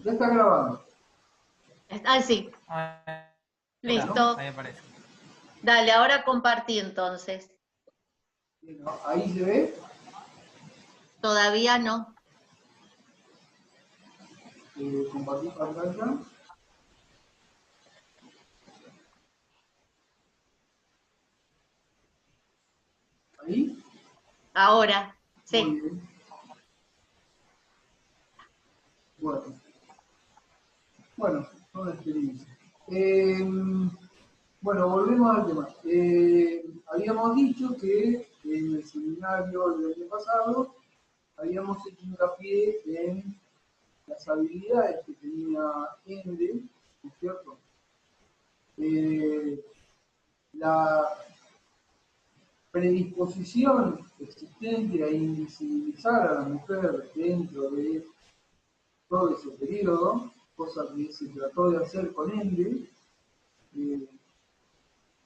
Ya está grabando. Ah, sí, Ahí está, listo. ahí aparece. Dale, ahora compartí entonces. Bueno, ahí se ve. Todavía no. Compartir pantalla. Ahí. Ahora, Muy sí. bien. Bueno, toda experiencia. Bueno, volvemos al tema. Habíamos dicho que en el seminario del año pasado habíamos hecho hincapié en las habilidades que tenía Ende, ¿no es cierto? La predisposición existente a invisibilizar a la mujer dentro de todo ese periodo, cosa que se trató de hacer con Ende.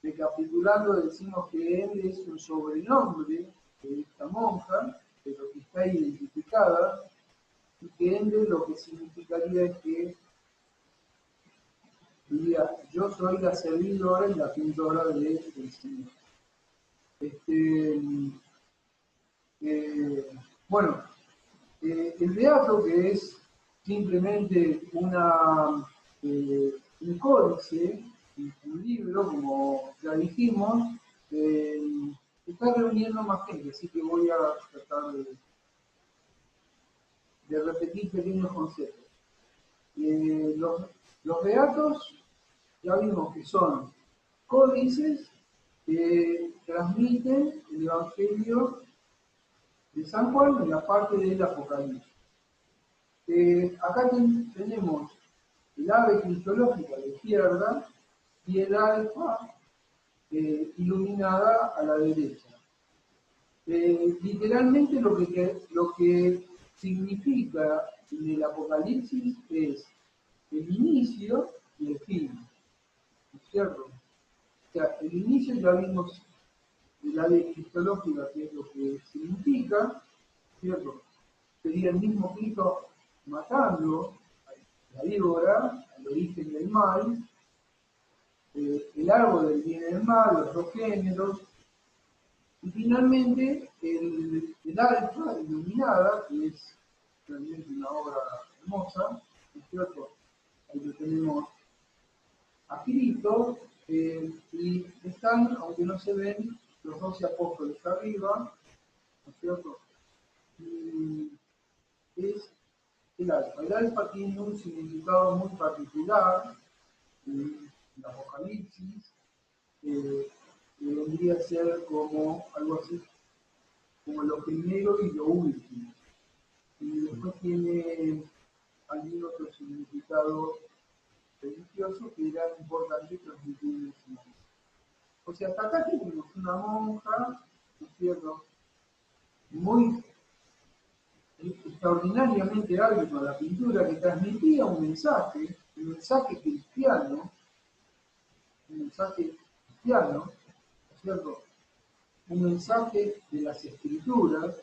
Recapitulando, decimos que Ende es un sobrenombre de esta monja, pero que está identificada, y que Ende lo que significaría es que diría, yo soy la servidora y la pintora del Señor. Este, bueno, el beato, que es simplemente un códice, un libro, como ya dijimos, está reuniendo más gente, así que voy a tratar de repetir pequeños conceptos. Los beatos, ya vimos que son códices que transmiten el Evangelio de San Juan en la parte del Apocalipsis. Acá tenemos el ave cristológica a la izquierda y el alfa iluminada a la derecha. Literalmente lo que significa en el Apocalipsis es el inicio y el fin, ¿no es cierto? O sea, el inicio ya vimos el ave cristológica, que es lo que significa, ¿cierto? Sería el mismo Cristo matando a la víbora, al origen del mal, el árbol del bien y del mal, los dos géneros, y finalmente el alfa iluminada, que es realmente una obra hermosa, ¿no es cierto? Ahí lo tenemos a Cristo, y están, aunque no se ven, los 12 apóstoles arriba, ¿no es cierto? Y es el alfa. El alfa tiene un significado muy particular en el Apocalipsis, que vendría a ser como algo así, como lo primero y lo último. Y después tiene algún otro significado religioso que era importante transmitir en ese momento. O sea, hasta acá tenemos una monja, ¿no es cierto?, muy extraordinariamente hábil con la pintura, que transmitía un mensaje cristiano, ¿no es cierto? Un mensaje de las escrituras,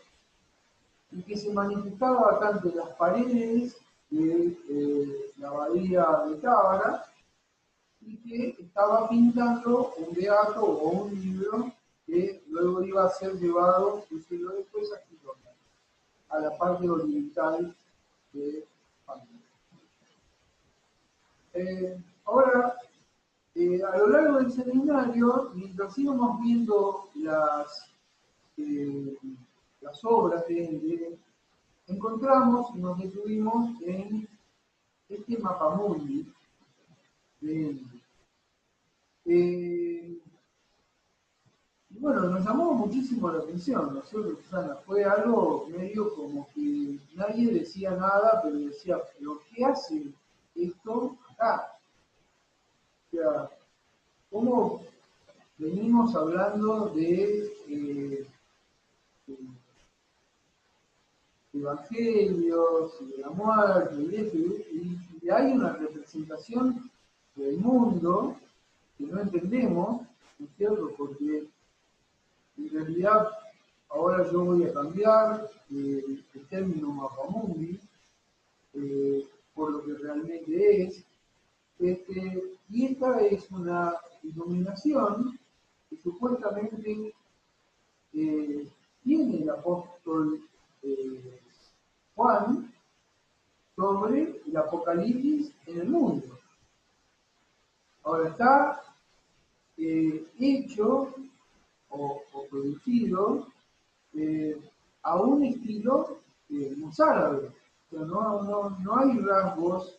y que se manifestaba tanto en las paredes de la abadía de Tábara, y que estaba pintando un beato o un libro que luego iba a ser llevado, un siglo después, a la parte oriental de España. Ahora, a lo largo del seminario, mientras íbamos viendo las obras encontramos y nos detuvimos en este mapamundi de Ende. Y bueno, nos llamó muchísimo la atención, ¿no es cierto, Susana? Fue algo medio como que nadie decía nada, pero decía, ¿pero qué hace esto acá? O sea, ¿cómo venimos hablando de evangelios, y de la muerte, y de esto, y hay una representación del mundo que no entendemos, ¿no es cierto? Porque en realidad ahora yo voy a cambiar el término mapamundi por lo que realmente es. Y esta es una iluminación que supuestamente tiene el apóstol Juan sobre el apocalipsis en el mundo. Ahora está hecho o producido a un estilo mozárabe. O sea, no hay rasgos,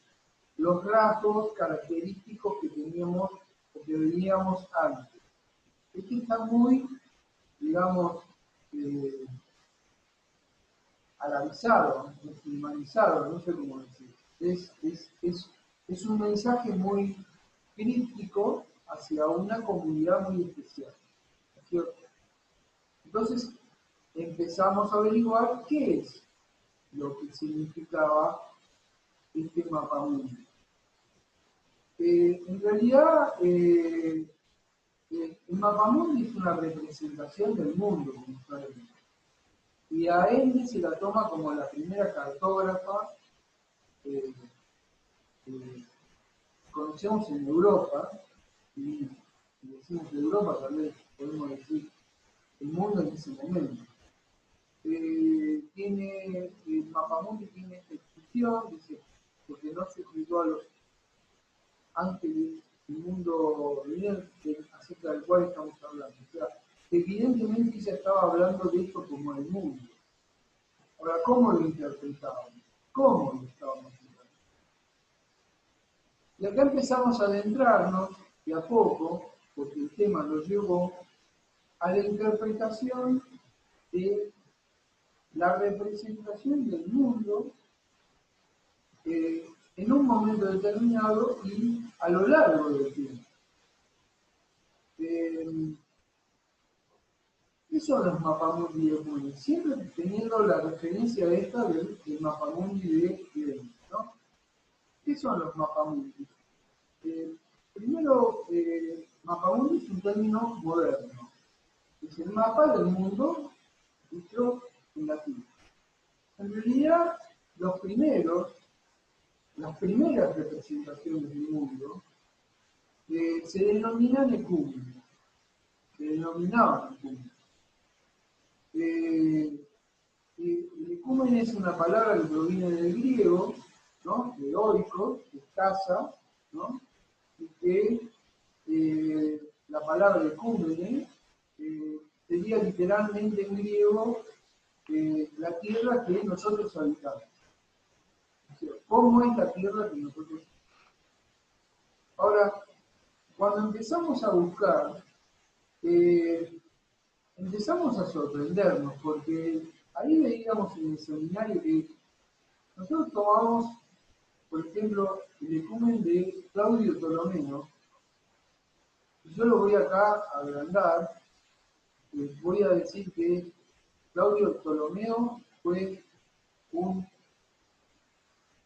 los rasgos característicos que teníamos o que veíamos antes. Este está muy, digamos, alavizado, humanizado, no sé cómo decir. Es un mensaje muy crítico hacia una comunidad muy especial, ¿cierto? Entonces empezamos a averiguar qué es lo que significaba este mapamundi. En realidad, el mapamundi es una representación del mundo, como sabemos. Y a él se la toma como la primera cartógrafa que conocemos en Europa, y decimos Europa, tal vez podemos decir el mundo en ese momento. El mapamundi tiene esta inscripción, dice, porque no se escribió a los ángeles del mundo acerca del cual estamos hablando. O sea, evidentemente ella estaba hablando de esto como el mundo. Ahora, ¿cómo lo interpretábamos? ¿Cómo lo estábamos interpretando? Y acá empezamos a adentrarnos de a poco, porque el tema nos llevó a la interpretación de la representación del mundo en un momento determinado y a lo largo del tiempo. ¿Qué son los mapamundi de Juni? Siempre teniendo la referencia esta del mapamundi de Juni, ¿no? ¿Qué son los mapamundi? Primero, mapamundi es un término moderno. Es el mapa del mundo dicho en latín. En realidad, las primeras representaciones del mundo se denominan ecúmenos. Se denominaban ecúmenos. El ecúmeno es una palabra que proviene del griego, ¿no? De oikos, que es casa, ¿no? Y que la palabra ecúmene sería literalmente en griego la tierra que nosotros habitamos. O sea, ¿cómo es la tierra que nosotros habitamos? Ahora, cuando empezamos a buscar, empezamos a sorprendernos, porque ahí veíamos en el seminario que nosotros tomamos, por ejemplo, el ecumen de Claudio Ptolomeo, y yo lo voy acá a agrandar, voy a decir que Claudio Ptolomeo fue un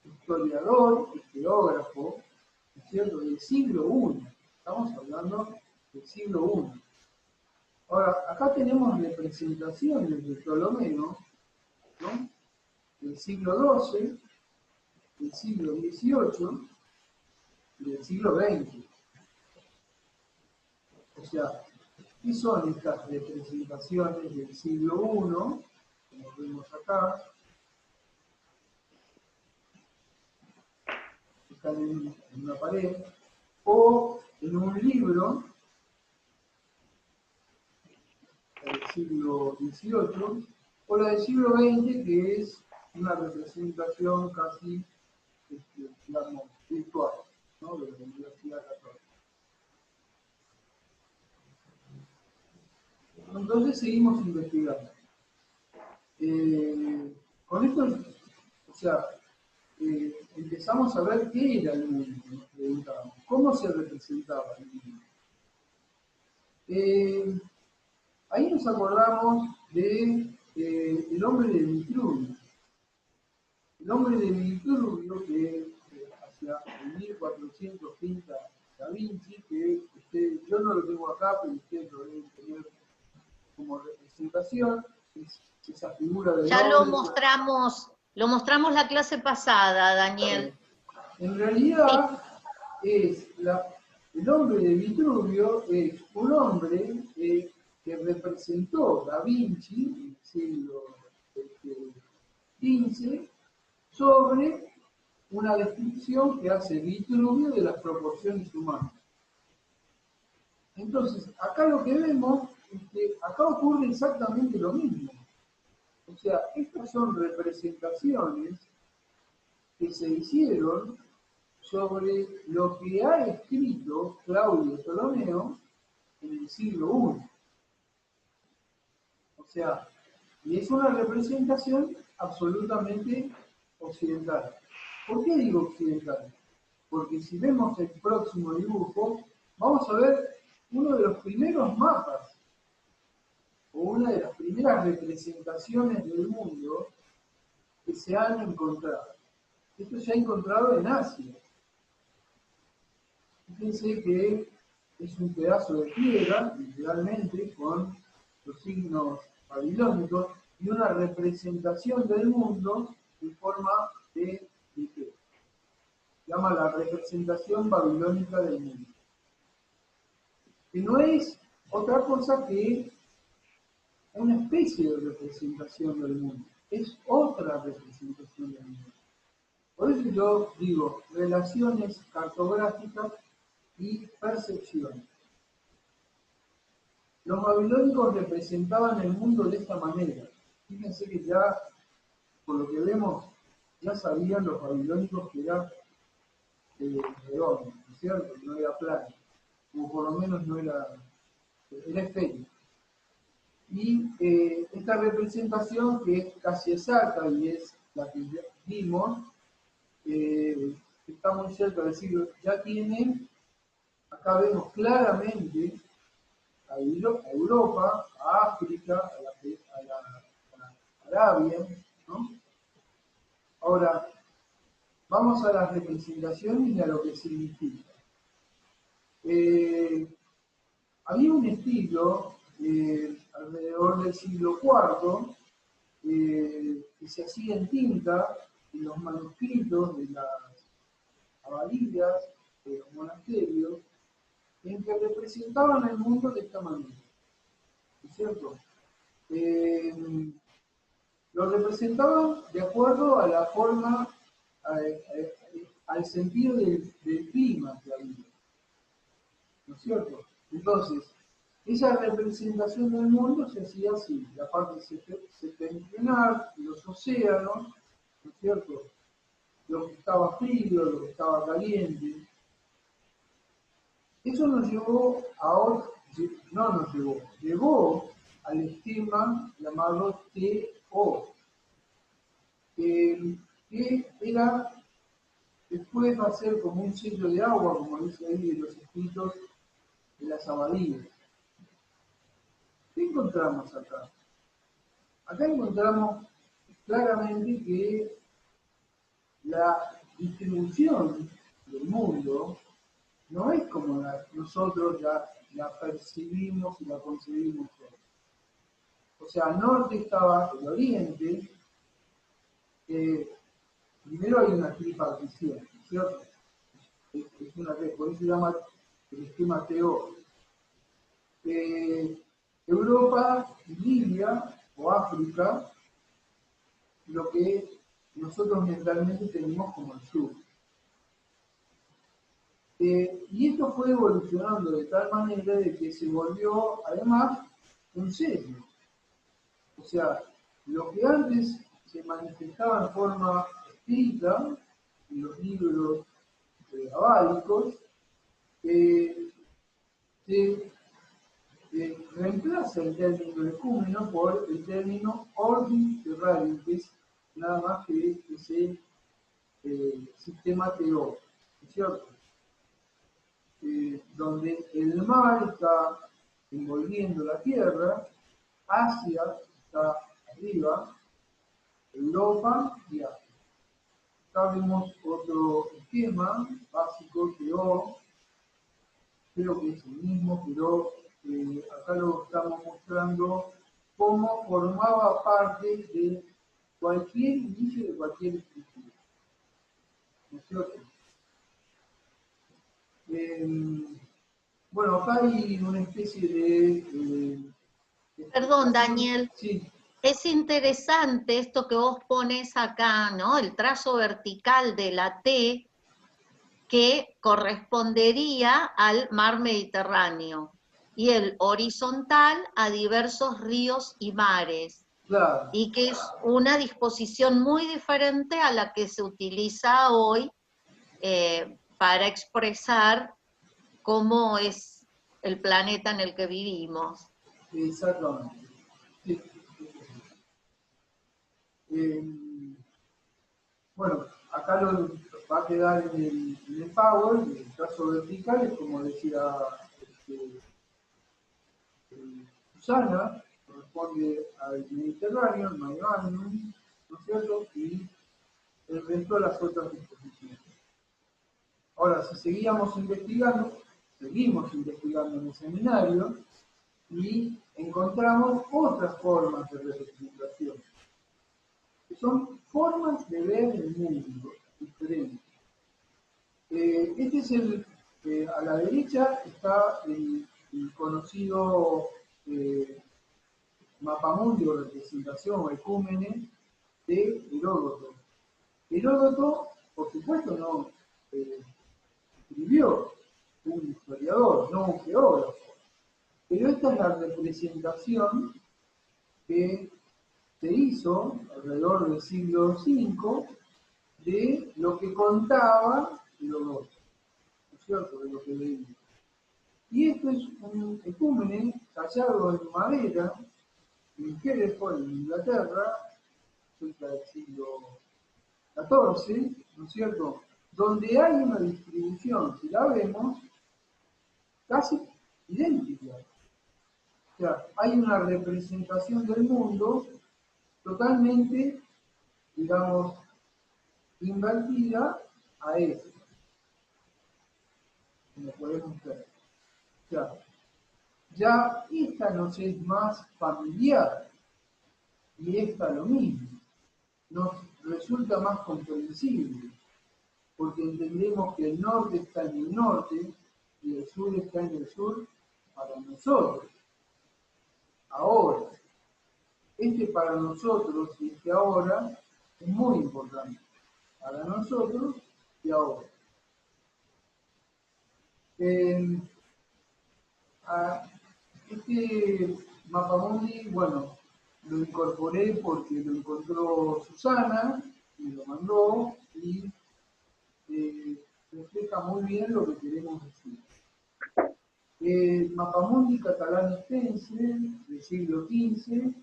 historiador, geógrafo, ¿no es cierto?, del siglo I. Estamos hablando del siglo I. Ahora, acá tenemos representaciones de Ptolomeo, ¿no?, del siglo XII, del siglo XVIII y del siglo XX. O sea, ¿qué son estas representaciones del siglo I? Como vemos acá, están en una pared, o en un libro del siglo XVIII, o la del siglo XX, que es una representación casi, digamos, virtual, ¿no?, de la Universidad Católica. Entonces seguimos investigando. Con esto, o sea, empezamos a ver qué era el mundo, nos preguntábamos, cómo se representaba el mundo. Ahí nos acordamos de el hombre de Vitruvio. El hombre de Vitruvio, que hacia el 1430 Da Vinci, que yo no lo tengo acá, pero ustedes lo deben tener como representación, es esa figura del Ya hombre. lo mostramos la clase pasada, Daniel. en realidad el hombre de Vitruvio es un hombre que representó Da Vinci en el siglo XV sobre una descripción que hace Vitruvio de las proporciones humanas. Entonces, acá lo que vemos es que acá ocurre exactamente lo mismo. O sea, estas son representaciones que se hicieron sobre lo que ha escrito Claudio Ptolomeo en el siglo I. O sea, y es una representación absolutamente occidental. ¿Por qué digo occidental? Porque si vemos el próximo dibujo, vamos a ver uno de los primeros mapas, o una de las primeras representaciones del mundo que se han encontrado. Esto se ha encontrado en Asia. Fíjense que es un pedazo de piedra, literalmente, con los signos babilónicos y una representación del mundo en forma de ¿qué? Se llama la representación babilónica del mundo. Que no es otra cosa que una especie de representación del mundo. Es otra representación del mundo. Por eso yo digo relaciones cartográficas y percepción. Los babilónicos representaban el mundo de esta manera. Fíjense que ya, por lo que vemos, ya sabían los babilónicos que era redondo, ¿no es cierto? No era plano, o por lo menos no era esférico. Y esta representación, que es casi exacta y es la que ya vimos, está muy cerca de decirlo, ya tiene, acá vemos claramente a Europa, a África, a Arabia, ¿no? Ahora, vamos a las representaciones y a lo que significa. Había un estilo alrededor del siglo IV que se hacía en tinta en los manuscritos de las abadías, de los monasterios, en que representaban el mundo de esta manera. ¿No es cierto? Lo representaban de acuerdo a la forma, al sentido del clima que había. ¿No es cierto? Entonces, esa representación del mundo se hacía así: la parte septentrional, los océanos, ¿no es cierto? Lo que estaba frío, lo que estaba caliente. Eso nos llevó a llegó al esquema llamado TO, que era, después va a ser como un sello de agua, como dice ahí en los escritos de las abadías. ¿Qué encontramos acá? Acá encontramos claramente que la distribución del mundo no es como nosotros la percibimos y la concebimos todos. O sea, al norte estaba el oriente, primero hay una tripartición, ¿cierto? Es una red, por eso se llama el esquema TO. Europa y Libia, o África, lo que nosotros mentalmente tenemos como el sur. Y esto fue evolucionando de tal manera de que se volvió, además, un sello. O sea, lo que antes se manifestaba en forma escrita, en los libros abádicos, se reemplaza el término ecúmeno por el término ordin terrarum, que es nada más que ese sistema teórico, ¿no es cierto? Donde el mar está envolviendo la tierra, Asia está arriba, Europa y África. Acá vemos otro esquema básico, TO, creo que es el mismo, pero acá lo estamos mostrando cómo formaba parte de cualquier inicio de cualquier escritura. ¿No es cierto? Bueno, acá hay una especie de Perdón, Daniel. Sí, Es interesante esto que vos pones acá, ¿no? El trazo vertical de la T que correspondería al mar Mediterráneo y el horizontal a diversos ríos y mares, claro. y que es una disposición muy diferente a la que se utiliza hoy para expresar cómo es el planeta en el que vivimos. Exactamente. Sí. Bueno, acá va a quedar en el Power, el trazo vertical, es como decía este, Susana, corresponde al Mediterráneo, al Mediterráneo, ¿no es cierto? Y el resto de las otras disposiciones. Ahora, si seguimos investigando en el seminario y encontramos otras formas de representación, que son formas de ver el mundo diferentes. Este es a la derecha está el conocido mapamundi o representación o ecúmene de Heródoto. Heródoto, por supuesto, no escribió, un historiador, no un geógrafo, pero esta es la representación que se hizo alrededor del siglo V de lo que contaba Heródoto, ¿no es cierto?, de lo que leía. Y esto es un ecúmene tallado en madera en Hereford, en Inglaterra, cerca del siglo XIV, ¿no es cierto?, donde hay una distribución, si la vemos, casi idéntica. O sea, hay una representación del mundo totalmente, digamos, invertida a eso, como podemos ver. O sea, ya esta nos es más familiar y esta lo mismo. Nos resulta más comprensible, porque entendemos que el norte está en el norte y el sur está en el sur para nosotros. Ahora, este para nosotros y este ahora es muy importante. Para nosotros y ahora. Este mapamundi, bueno, lo incorporé porque lo encontró Susana, me lo mandó y refleja muy bien lo que queremos decir. Mapamundi catalanistense del siglo XV,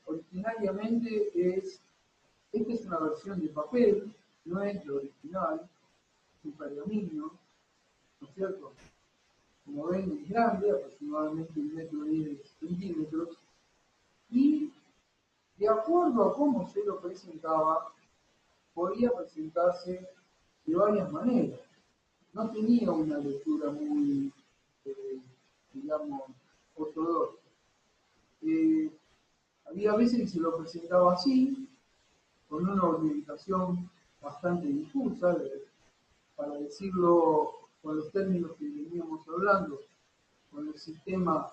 originariamente esta es una versión de papel, no es lo original, es un pergamino, ¿no es cierto? Como ven, es grande, aproximadamente 1,10 centímetros, y de acuerdo a cómo se lo presentaba, podía presentarse de varias maneras. No tenía una lectura muy, digamos, ortodoxa. Había veces que se lo presentaba así, con una orientación bastante difusa, para decirlo con los términos que veníamos hablando, con el sistema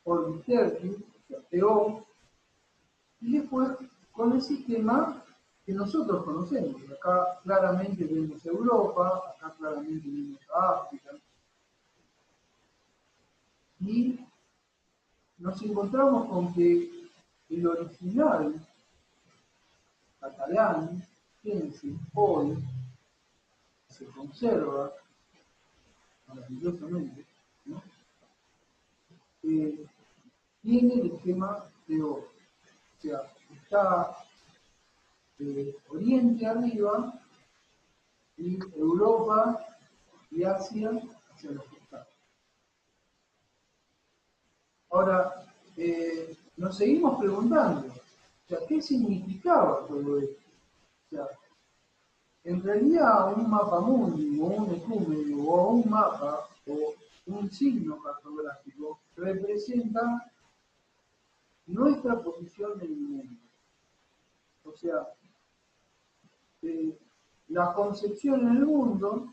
Orbitergi, o sea, TO, y después con el sistema que nosotros conocemos. Acá claramente vemos Europa, acá claramente vemos África, y nos encontramos con que el original catalán, fíjense, hoy se conserva maravillosamente, ¿no? Tiene el esquema de O. O sea, está Oriente arriba y Europa y Asia hacia los costados. Ahora, nos seguimos preguntando, o sea, ¿qué significaba todo esto? O sea, en realidad un mapamundi o un ecúmeno o un mapa o un signo cartográfico representa nuestra posición en el mundo. O sea, la concepción en el mundo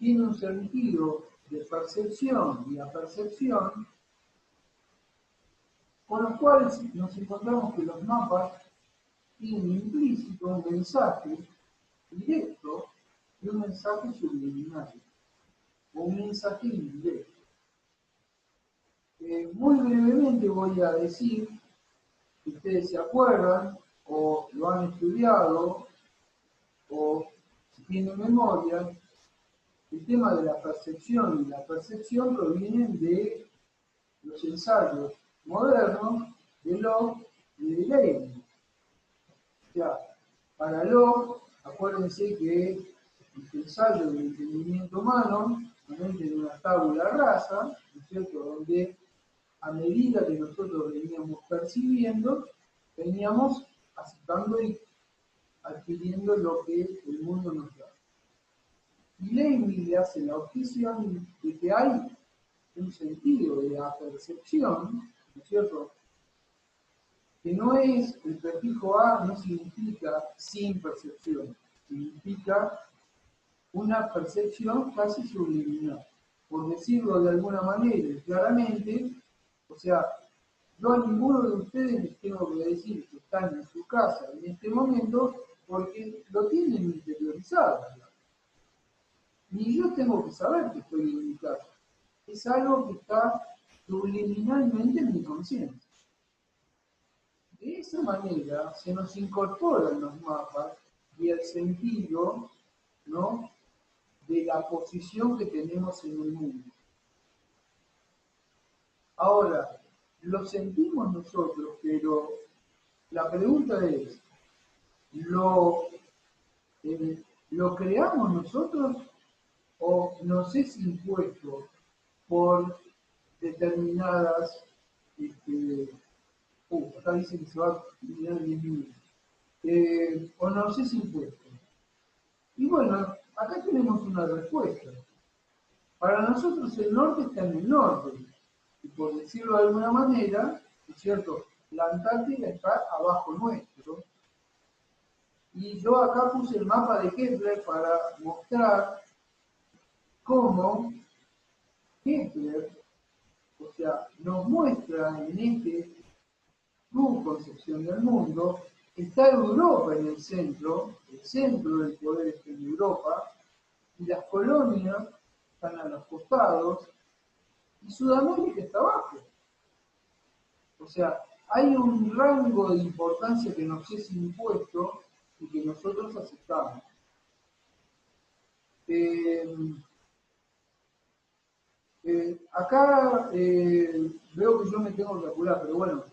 tiene un sentido de percepción y apercepción, con los cuales nos encontramos que los mapas tienen implícito un mensaje directo y un mensaje subliminal, o un mensaje indirecto. Muy brevemente voy a decir, si ustedes se acuerdan, o lo han estudiado, o si tienen memoria, el tema de la percepción y la percepción provienen de los ensayos modernos de Locke y de Leibniz. O sea, para Locke, acuérdense que el ensayo del entendimiento humano también tiene una tabula rasa, ¿no es cierto?, donde a medida que nosotros veníamos percibiendo, veníamos aceptando y adquiriendo lo que el mundo nos da. Y Leibniz le hace la objeción de que hay un sentido de apercepción, ¿no es cierto?, que no es, el prefijo a no significa sin percepción, significa una percepción casi subliminal. Por decirlo de alguna manera y claramente, o sea, yo a ninguno de ustedes les tengo que decir que están en su casa en este momento porque lo tienen interiorizado. Ni yo tengo que saber que estoy en mi casa. Es algo que está subliminalmente en mi conciencia. De esa manera se nos incorporan los mapas y el sentido, ¿no?, de la posición que tenemos en el mundo. Ahora, lo sentimos nosotros, pero la pregunta es, ¿lo, ¿lo creamos nosotros o nos es impuesto por determinadas, acá dice que se va a terminar en 10 minutos, o nos es impuesto? Y bueno, acá tenemos una respuesta. Para nosotros el norte está en el norte, y por decirlo de alguna manera, ¿es cierto?, la Antártida está abajo nuestro. Y yo acá puse el mapa de Kepler para mostrar cómo Kepler, o sea, nos muestra en su concepción del mundo, está Europa en el centro del poder está en Europa, y las colonias están a los costados, y Sudamérica está abajo. O sea, hay un rango de importancia que nos es impuesto y que nosotros aceptamos. Acá veo que yo me tengo que apurar, pero bueno,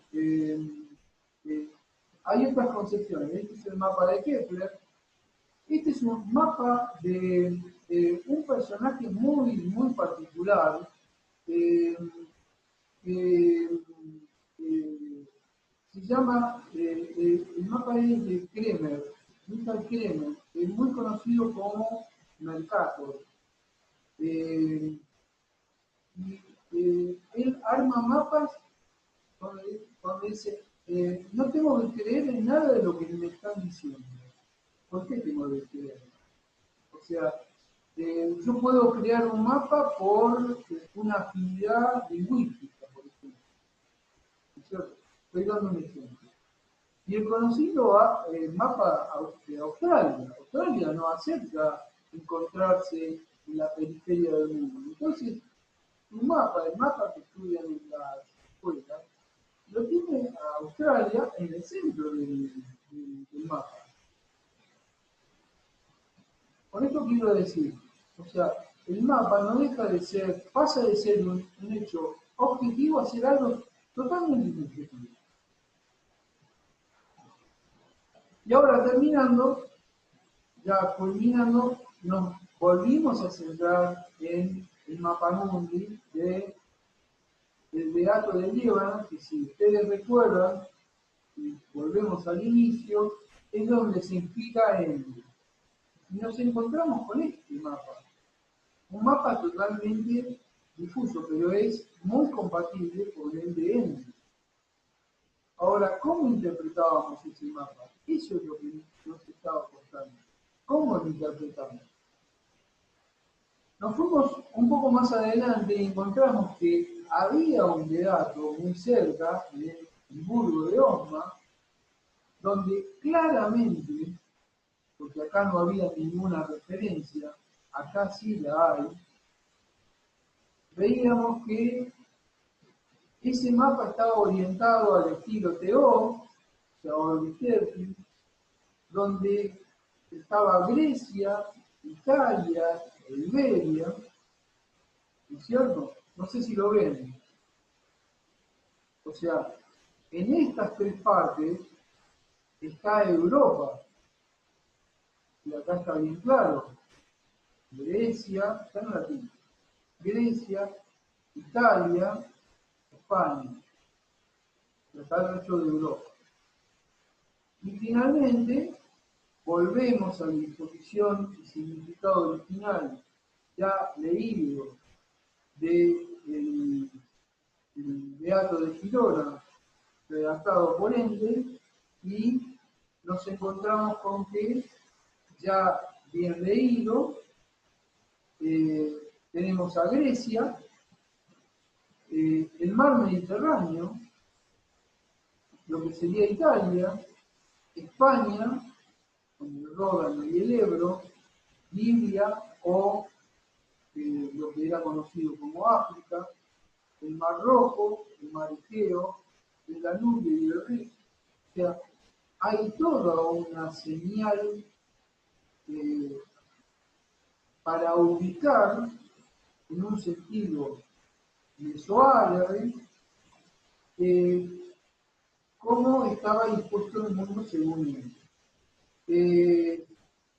hay otras concepciones. Este es el mapa de Kepler. Este es un mapa de un personaje muy, muy particular. Se llama, el mapa es de Kremer, Michael Kremer, es muy conocido como Mercator. Él arma mapas donde dice, no tengo que creer en nada de lo que me están diciendo. ¿Por qué tengo que creer? O sea, yo puedo crear un mapa por una afinidad lingüística, por ejemplo. ¿Cierto? Estoy dando un ejemplo. Y el conocido mapa de Australia. Australia no acepta encontrarse en la periferia del mundo. Entonces, el mapa que estudian en las escuelas, lo tiene a Australia en el centro del mapa. Con esto quiero decir, o sea, el mapa no deja de ser, pasa de ser un hecho objetivo a ser algo totalmente subjetivo. Y ahora terminando, ya culminando, nos volvimos a centrar en el mapa mundi del Beato de Líbano, que si ustedes recuerdan, y volvemos al inicio, es donde se explica Enlil. Y nos encontramos con este mapa. Un mapa totalmente difuso, pero es muy compatible con el de Enlil. Ahora, ¿cómo interpretábamos ese mapa? Eso es lo que nos estaba costando. ¿Cómo lo interpretamos? Nos fuimos un poco más adelante y encontramos que había un beato muy cerca, en el Burgo de Osma, donde claramente, porque acá no había ninguna referencia, acá sí la hay, veíamos que ese mapa estaba orientado al estilo Teó, o sea, Orbiterti, donde estaba Grecia, Italia, e Iberia, ¿no es cierto? No sé si lo ven. O sea, en estas tres partes está Europa, y acá está bien claro. Grecia, está en latín. Grecia, Italia, España. Está el resto de Europa. Y finalmente, volvemos a la disposición y significado original ya leído del Beato de Girona, redactado por Ende, y nos encontramos con que ya bien leído, tenemos a Grecia, el mar Mediterráneo, lo que sería Italia, España, con el Ródano y el Ebro, Libia o lo que era conocido como África, el Mar Rojo, el Mar Egeo, el Danubio y el Rin. O sea, hay toda una señal eh, para ubicar en un sentido mesoárabe cómo estaba dispuesto el mundo según él.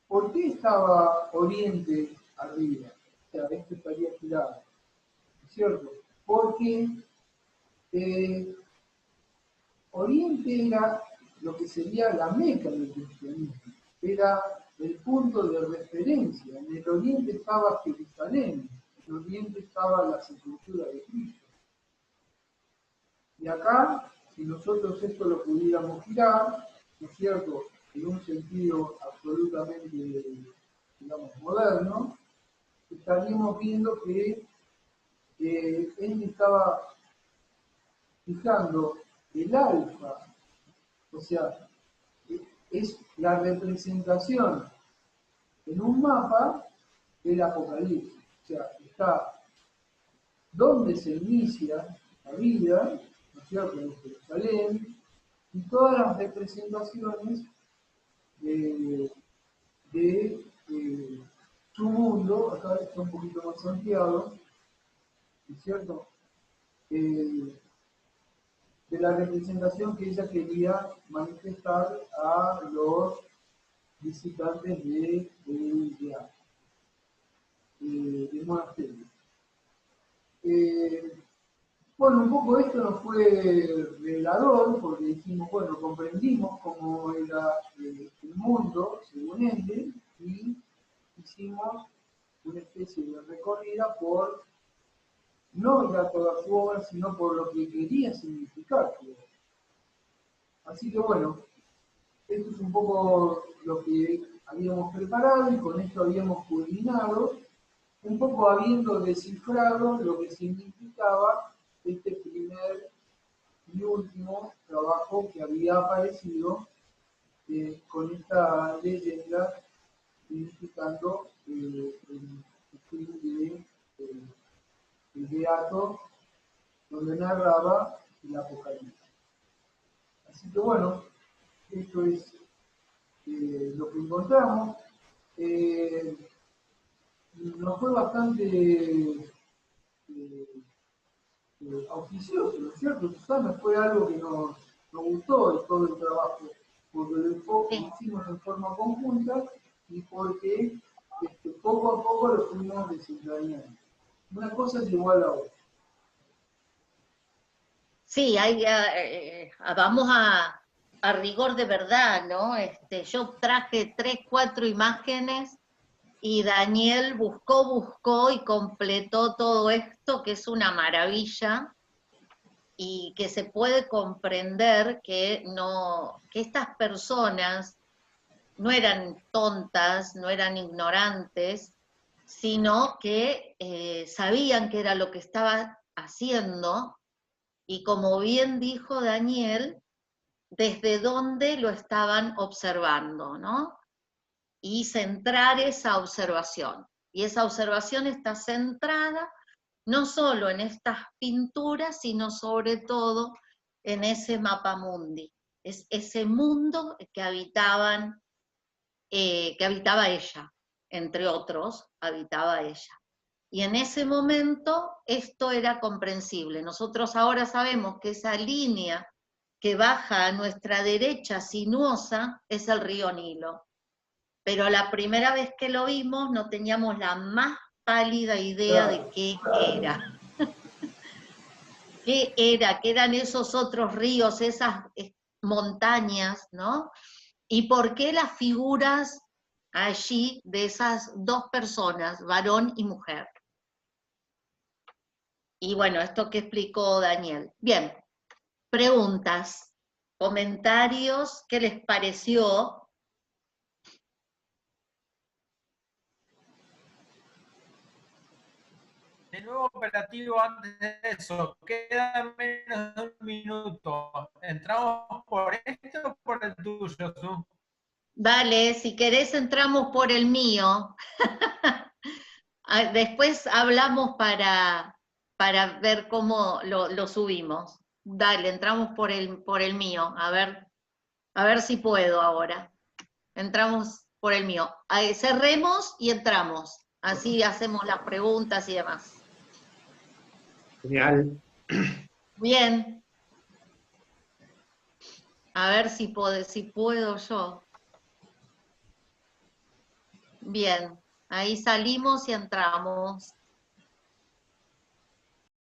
¿Por qué estaba Oriente arriba? O sea, esto estaría girado, ¿cierto? Porque Oriente era lo que sería la meca del cristianismo, era el punto de referencia. En el Oriente estaba Jerusalén, en el Oriente estaba la sepultura de Cristo. Y acá, si nosotros esto lo pudiéramos girar, ¿no es cierto?, en un sentido absolutamente, digamos, moderno, estaríamos viendo que él estaba fijando el alfa, o sea, es la representación en un mapa del Apocalipsis. O sea, está donde se inicia la vida, ¿no es cierto?, en Jerusalén, y todas las representaciones de su mundo, acá está un poquito más ampliado, ¿no es cierto?, de la representación que ella quería manifestar a los visitantes del monasterio. Bueno, un poco esto nos fue revelador porque dijimos, bueno, comprendimos cómo era el mundo según él y hicimos una especie de recorrida por no ya toda su obra, sino por lo que quería significar su obra. Así que bueno, esto es un poco lo que habíamos preparado y con esto habíamos culminado, un poco habiendo descifrado lo que significaba este primer y último trabajo que había aparecido con esta leyenda significando el fin de el Beato, donde narraba el Apocalipsis. Así que bueno, esto es lo que encontramos. Nos fue bastante auspicioso, ¿no es cierto, Susana? Fue algo que nos gustó de todo el trabajo, porque lo hicimos en forma conjunta y porque poco a poco lo fuimos desentrañando. Una cosa es igual a otra. Sí, vamos a rigor de verdad, ¿no? Yo traje 3, 4 imágenes y Daniel buscó y completó todo esto, que es una maravilla, y que se puede comprender que estas personas no eran tontas, no eran ignorantes, sino que sabían que era lo que estaba haciendo, y como bien dijo Daniel, desde dónde lo estaban observando, ¿no? Y centrar esa observación. Y esa observación está centrada no solo en estas pinturas, sino sobre todo en ese mapamundi. Es ese mundo que habitaba ella, entre otros, habitaba ella. Y en ese momento esto era comprensible. Nosotros ahora sabemos que esa línea que baja a nuestra derecha sinuosa es el río Nilo. Pero la primera vez que lo vimos no teníamos la más pálida idea de qué era. ¿Qué era? ¿Qué eran esos otros ríos, esas montañas, ¿no? ¿Y por qué las figuras allí de esas dos personas, varón y mujer? Y bueno, esto que explicó Daniel. Bien, preguntas, comentarios, ¿qué les pareció? De nuevo operativo antes de eso, queda menos de un minuto. ¿Entramos por este o por el tuyo, Su? Dale, si querés entramos por el mío. Después hablamos para ver cómo lo subimos. Dale, entramos por el mío. A ver si puedo ahora. Entramos por el mío. Cerremos y entramos. Así hacemos las preguntas y demás. Genial. Bien. A ver si puedo yo. Bien. Ahí salimos y entramos.